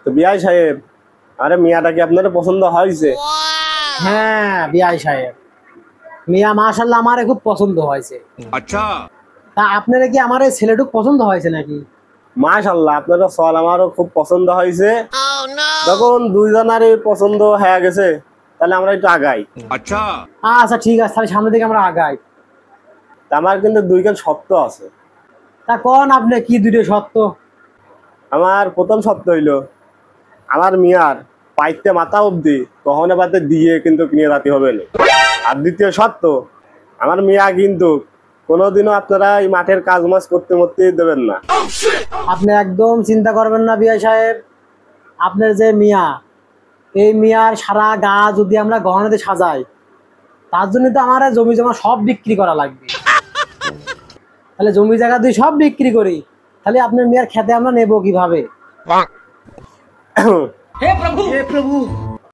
তো বিআই সাহেব, আরে মিয়াটা কি আপনার পছন্দ হয়েছে? হ্যাঁ বিআই সাহেব, মিয়া মাশাআল্লাহ আমারে খুব পছন্দ হয়েছে। আচ্ছা, তা আপনারা কি আমার এই ছেলেটুক পছন্দ হয়েছে নাকি? মাশাআল্লাহ, আপনার চল আমারও খুব পছন্দ হয়েছে। যখন দুইজনারই পছন্দ হয়ে গেছে, তাহলে আমরা একটু আগাই। আচ্ছা, আচ্ছা ঠিক আছে, তাহলে সামনে দিকে আমরা আগাই। তা আমার কিন্তু দুইখান সত্য আছে। তা কোন আপনি কি দুটো সত্য? আমার প্রথম সত্য হইলো, আমার মিয়ার পাইতে মাথা অব্দি কখনো বাদে দিয়ে কিন্তু নিয়ে রাতে হবে না। আর দ্বিতীয় সত্য, আমার মিয়া কিন্তু কোনোদিনও আপনারা এই মাঠের কাজ মাজ করতে দেবেন না। আপনি একদম চিন্তা করবেন না বিআই সাহেব, আপনার যে মিয়া, এই মিয়ার সারা গা যদি আমরা গহনাতে সাজাই, তার জন্য তো আমার জমি জমা সব বিক্রি করা লাগবে। তাহলে জমি জায়গা দিয়ে সব বিক্রি করি, তাহলে আপনার মিয়ার খেতে আমরা নেবো কিভাবে? হে প্রভু,